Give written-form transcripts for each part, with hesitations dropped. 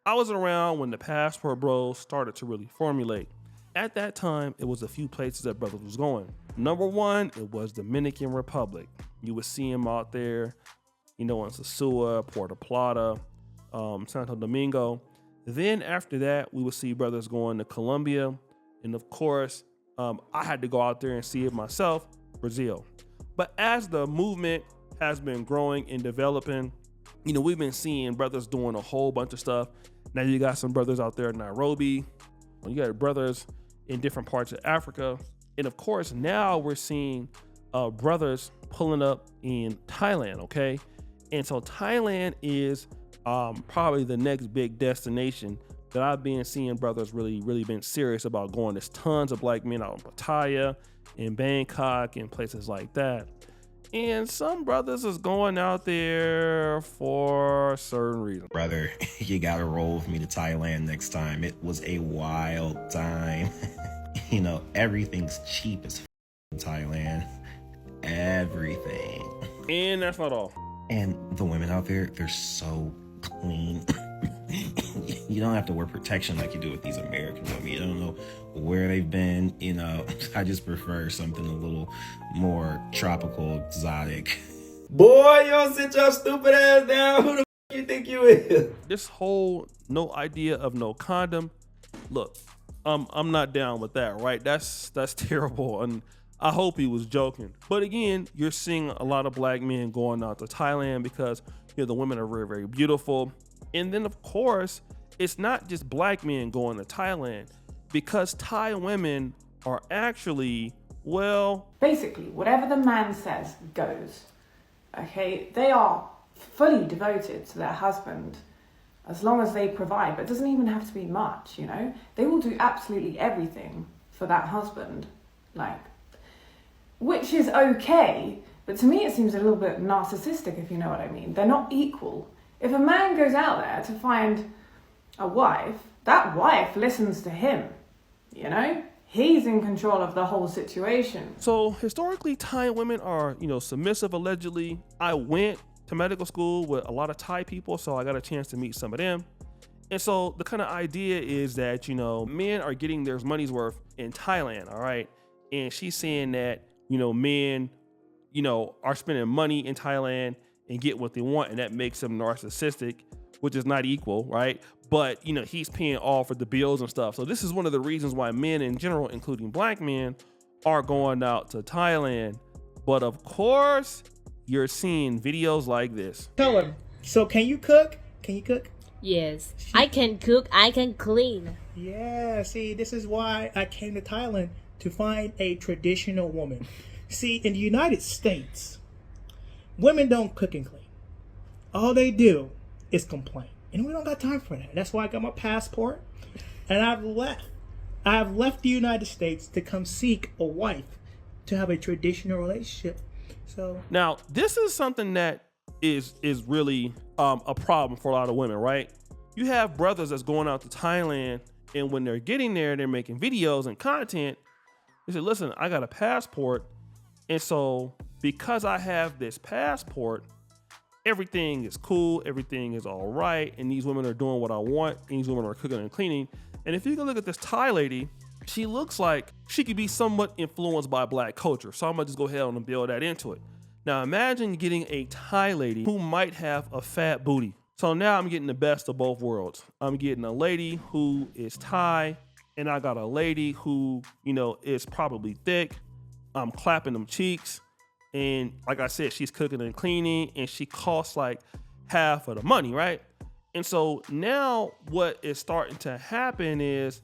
I was around when the passport bros started to really formulate. At that time, it was a few places that brothers was going. Number one, it was Dominican Republic. You would see them out there, in Sosua, Puerto Plata, Santo Domingo. Then after that, we would see brothers going to Colombia. And of course, I had to go out there and see it myself, Brazil. But as the movement has been growing and developing, we've been seeing brothers doing a whole bunch of stuff. Now you got some brothers out there in Nairobi. You got brothers in different parts of Africa. And of course, now we're seeing brothers pulling up in Thailand, okay? And so Thailand is probably the next big destination that I've been seeing brothers really been serious about going. There's tons of black men out in Pattaya, in Bangkok, and places like that. And some brothers is going out there for certain reasons. Brother, you gotta roll with me to Thailand next time. It was a wild time. Everything's cheap as in Thailand. Everything. And that's not all. And the women out there, they're so clean. You don't have to wear protection like you do with these American women. You don't know where they've been. I just prefer something a little more tropical, exotic. Boy, y'all sit your stupid ass down. Who the f*** you think you is? This whole no idea of no condom. Look, I'm not down with that, right? That's terrible. And I hope he was joking. But again, you're seeing a lot of black men going out to Thailand because the women are very, very beautiful. And then, of course, it's not just black men going to Thailand, because Thai women are actually, basically, whatever the man says goes. Okay? They are fully devoted to their husband as long as they provide, but it doesn't even have to be much, They will do absolutely everything for that husband, which is okay, but to me it seems a little bit narcissistic, if you know what I mean. They're not equal. If a man goes out there to find a wife, that wife listens to him, He's in control of the whole situation. So historically, Thai women are, submissive, allegedly. I went to medical school with a lot of Thai people, so I got a chance to meet some of them. And so the kind of idea is that, men are getting their money's worth in Thailand, all right? And she's saying that, men, are spending money in Thailand and get what they want, and that makes them narcissistic, which is not equal, right? But, he's paying all for the bills and stuff. So this is one of the reasons why men in general, including black men, are going out to Thailand. But of course, you're seeing videos like this. Tell him. So can you cook? Can you cook? Yes. I can cook. I can clean. Yeah. See, this is why I came to Thailand, to find a traditional woman. See, in the United States, women don't cook and clean. All they do is complain. And we don't got time for that. That's why I got my passport. And I've left the United States to come seek a wife, to have a traditional relationship. So now, this is something that is really a problem for a lot of women, right? You have brothers that's going out to Thailand, and when they're getting there, they're making videos and content. They say, listen, I got a passport. And so because I have this passport, everything is cool, everything is all right, and these women are doing what I want, and these women are cooking and cleaning. And if you can look at this Thai lady, she looks like she could be somewhat influenced by black culture. So I'm gonna just go ahead and build that into it. Now imagine getting a Thai lady who might have a fat booty. So now I'm getting the best of both worlds. I'm getting a lady who is Thai, and I got a lady who, is probably thick. I'm clapping them cheeks. And like I said, she's cooking and cleaning, and she costs like half of the money, right? And so now what is starting to happen is,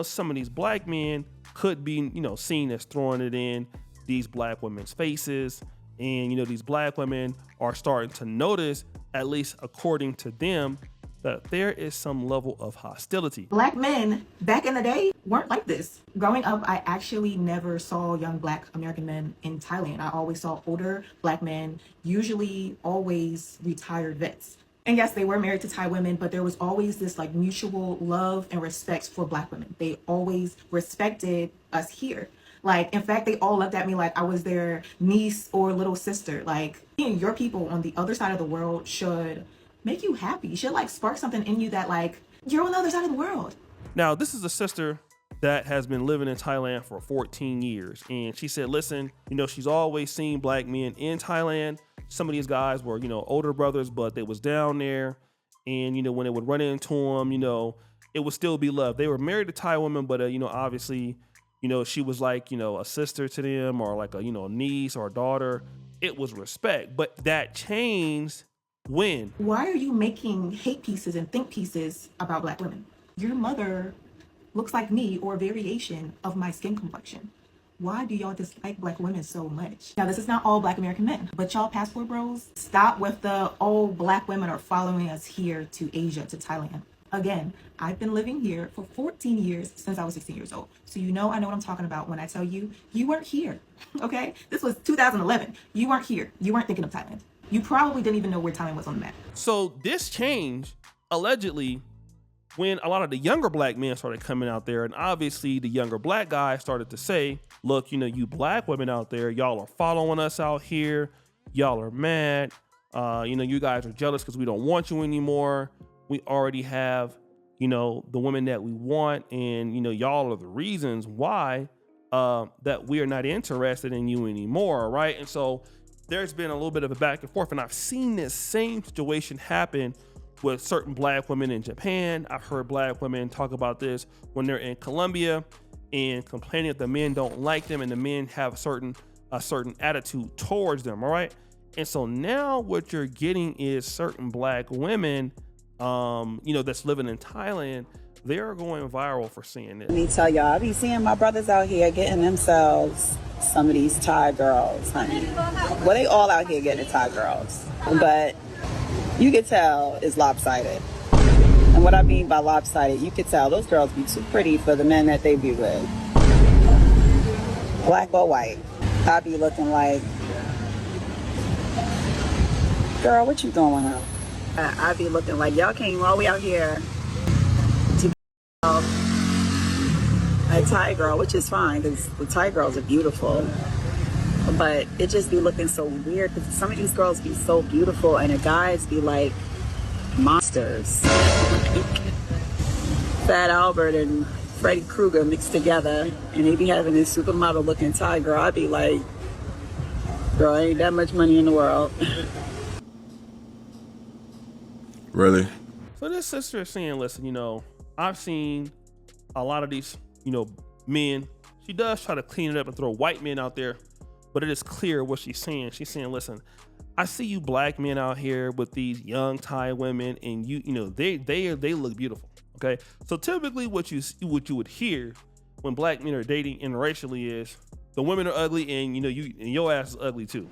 some of these black men could be, seen as throwing it in these black women's faces. And, these black women are starting to notice, at least according to them, that there is some level of hostility. Black men back in the day weren't like this. Growing up, I actually never saw young black American men in Thailand. I always saw older black men, usually always retired vets. And yes, they were married to Thai women, but there was always this mutual love and respect for black women. They always respected us here. In fact, they all looked at me like I was their niece or little sister. Your people on the other side of the world should make you happy. You should spark something in you that You're on the other side of the world. Now, this is a sister that has been living in Thailand for 14 years. And she said, listen, she's always seen black men in Thailand. Some of these guys were, older brothers, but they was down there. And, when they would run into them, it would still be love. They were married to Thai women, but, obviously, she was like, a sister to them, or like a, a niece or a daughter. It was respect. But that changed when? Why are you making hate pieces and think pieces about black women? Your mother looks like me, or a variation of my skin complexion. Why do y'all dislike black women so much? Now, this is not all black American men, but y'all passport bros, stop with the, oh, black women are following us here to Asia, to Thailand. Again, I've been living here for 14 years since I was 16 years old. So I know what I'm talking about when I tell you, you weren't here, okay? This was 2011. You weren't here. You weren't thinking of Thailand. You probably didn't even know where Thailand was on the map. So this changed, allegedly, when a lot of the younger black men started coming out there, and obviously the younger black guys started to say, look, you black women out there, y'all are following us out here. Y'all are mad. You guys are jealous because we don't want you anymore. We already have, the women that we want. And, y'all are the reasons why that we are not interested in you anymore. Right. And so there's been a little bit of a back and forth. And I've seen this same situation happen with certain black women in Japan. I've heard black women talk about this when they're in Colombia and complaining that the men don't like them and the men have a certain attitude towards them. All right. And so now what you're getting is certain black women, that's living in Thailand. They're going viral for seeing this. Let me tell y'all, I be seeing my brothers out here getting themselves some of these Thai girls, honey. Well, they all out here getting the Thai girls, but you could tell it's lopsided. And what I mean by lopsided, you could tell those girls be too pretty for the men that they be with. Black or white. I be looking like, girl, what you doing up? I be looking like y'all came all the way out here to be a Thai girl, which is fine because the Thai girls are beautiful. But it just be looking so weird because some of these girls be so beautiful and the guys be like monsters. Fat Albert and Freddy Krueger mixed together and they be having this supermodel looking Thai girl. I be like, girl, ain't that much money in the world. Really? So this sister is saying, listen, I've seen a lot of these, men. She does try to clean it up and throw white men out there, but it is clear what she's saying. She's saying, listen, I see you black men out here with these young Thai women, and they look beautiful. Okay, so typically what you would hear when black men are dating interracially is the women are ugly, and your ass is ugly too.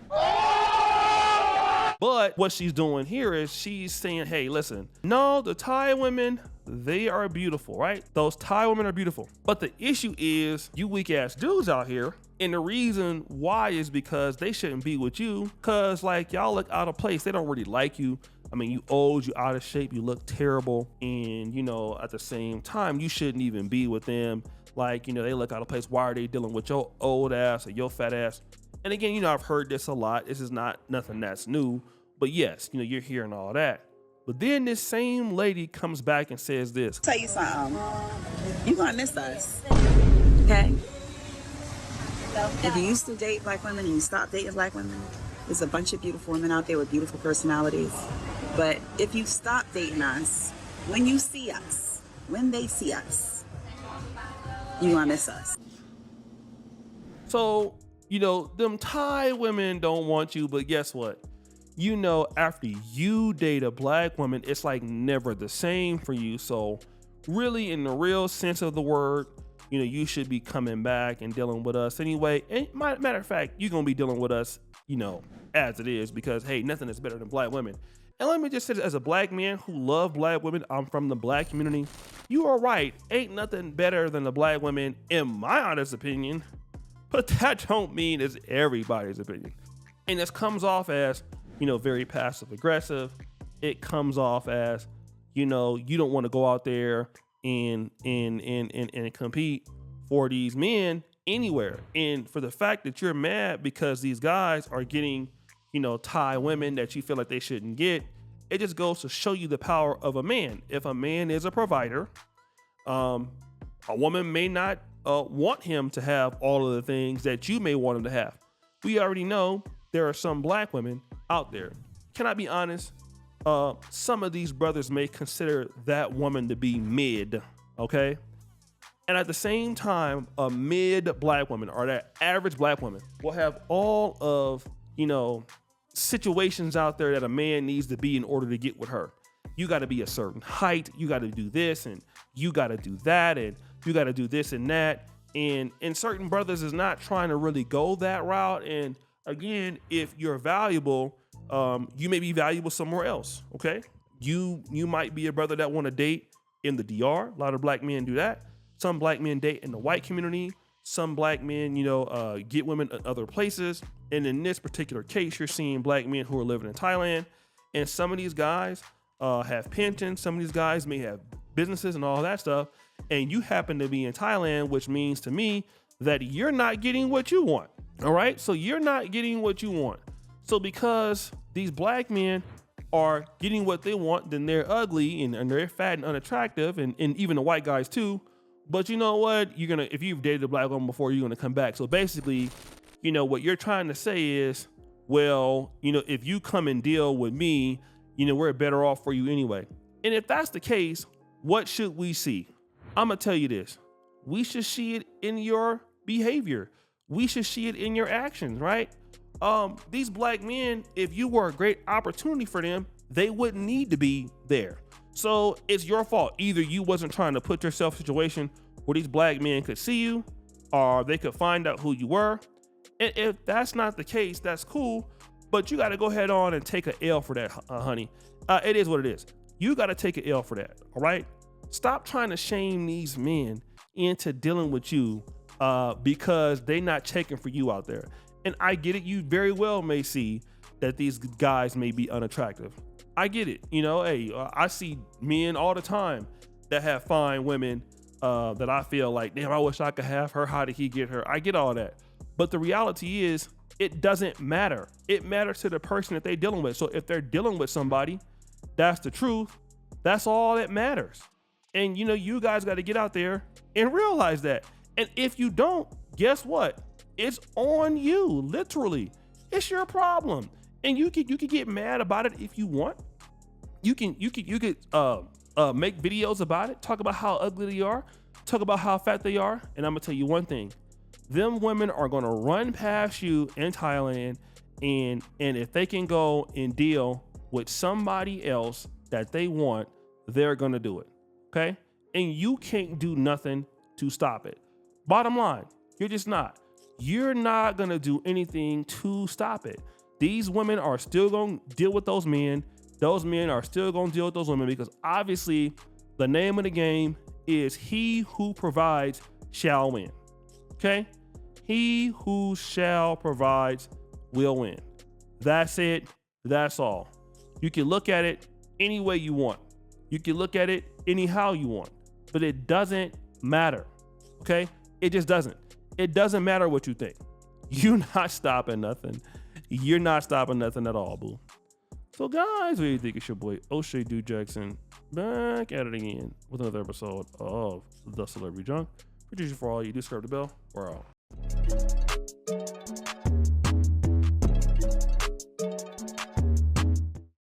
But what she's doing here is she's saying, hey, listen, no, the Thai women, they are beautiful, right? Those Thai women are beautiful. But the issue is you weak ass dudes out here. And the reason why is because they shouldn't be with you. Cause y'all look out of place. They don't really like you. I mean, you old, you out of shape, you look terrible. And at the same time, you shouldn't even be with them. They look out of place. Why are they dealing with your old ass or your fat ass? And again, I've heard this a lot. This is not nothing that's new. But yes, you're hearing all that. But then this same lady comes back and says this. Tell you something. You're going to miss us. Okay? If you used to date black women and you stopped dating black women, there's a bunch of beautiful women out there with beautiful personalities. But if you stop dating us, when you see us, when they see us, you're going to miss us. So, them Thai women don't want you, but guess what? After you date a black woman, it's never the same for you. So really, in the real sense of the word, you should be coming back and dealing with us anyway. And matter of fact, you're going to be dealing with us, as it is, because hey, nothing is better than black women. And let me just say this, as a black man who love black women, I'm from the black community. You are right. Ain't nothing better than the black women, in my honest opinion. But that don't mean it's everybody's opinion. And this comes off as, very passive aggressive. It comes off as, you don't want to go out there and compete for these men anywhere. And for the fact that you're mad because these guys are getting, Thai women that you feel like they shouldn't get, it just goes to show you the power of a man. If a man is a provider, a woman may not want him to have all of the things that you may want him to have. We already know there are some black women out there. Can I be honest? Some of these brothers may consider that woman to be mid, okay? And at the same time, a mid black woman or that average black woman will have all of, situations out there that a man needs to be in order to get with her. You got to be a certain height. You got to do this and you got to do that and you got to do this and that. And certain brothers is not trying to really go that route. And again, if you're valuable, you may be valuable somewhere else. Okay. You might be a brother that want to date in the DR. A lot of black men do that. Some black men date in the white community. Some black men, get women in other places. And in this particular case, you're seeing black men who are living in Thailand. And some of these guys have pensions. Some of these guys may have businesses and all that stuff. And you happen to be in Thailand, which means to me that you're not getting what you want. All right. So you're not getting what you want. So because these black men are getting what they want, then they're ugly and they're fat and unattractive. And even the white guys too. But you know what? If you've dated a black woman before, you're gonna come back. So basically, what you're trying to say is, well, if you come and deal with me, we're better off for you anyway. And if that's the case, what should we see? I'm gonna tell you this. We should see it in your behavior. We should see it in your actions, right? These black men, if you were a great opportunity for them, they wouldn't need to be there. So it's your fault. Either you wasn't trying to put yourself in a situation where these black men could see you or they could find out who you were. And if that's not the case, that's cool. But you got to go ahead on and take an L for that, honey. It is what it is. You got to take an L for that. All right. Stop trying to shame these men into dealing with you because they not checking for you out there. And I get it. You very well may see that these guys may be unattractive. I get it. I see men all the time that have fine women that I feel like, damn, I wish I could have her. How did he get her? I get all that. But the reality is it doesn't matter. It matters to the person that they're dealing with. So if they're dealing with somebody, that's the truth. That's all that matters. And, you guys got to get out there and realize that. And if you don't, guess what? It's on you. Literally. It's your problem. And you could get mad about it if you want. You could make videos about it, talk about how ugly they are, talk about how fat they are. And I'm gonna tell you one thing. Them women are gonna run past you in Thailand, and if they can go and deal with somebody else that they want, they're gonna do it. Okay? And you can't do nothing to stop it. Bottom line, you're just not. You're not gonna do anything to stop it. These women are still going to deal with those men. Those men are still going to deal with those women because obviously the name of the game is he who provides shall win. Okay? He who shall provides will win. That's it. That's all. You can look at it any way you want. You can look at it anyhow you want, but it doesn't matter. Okay? It just doesn't. It doesn't matter what you think. You're not stopping nothing. You're not stopping nothing at all, boo. So guys, what do you think? It's your boy Oshay Duke Jackson back at it again with another episode of The Celebrity Junk. Producer for all you do, subscribe the bell. We're out.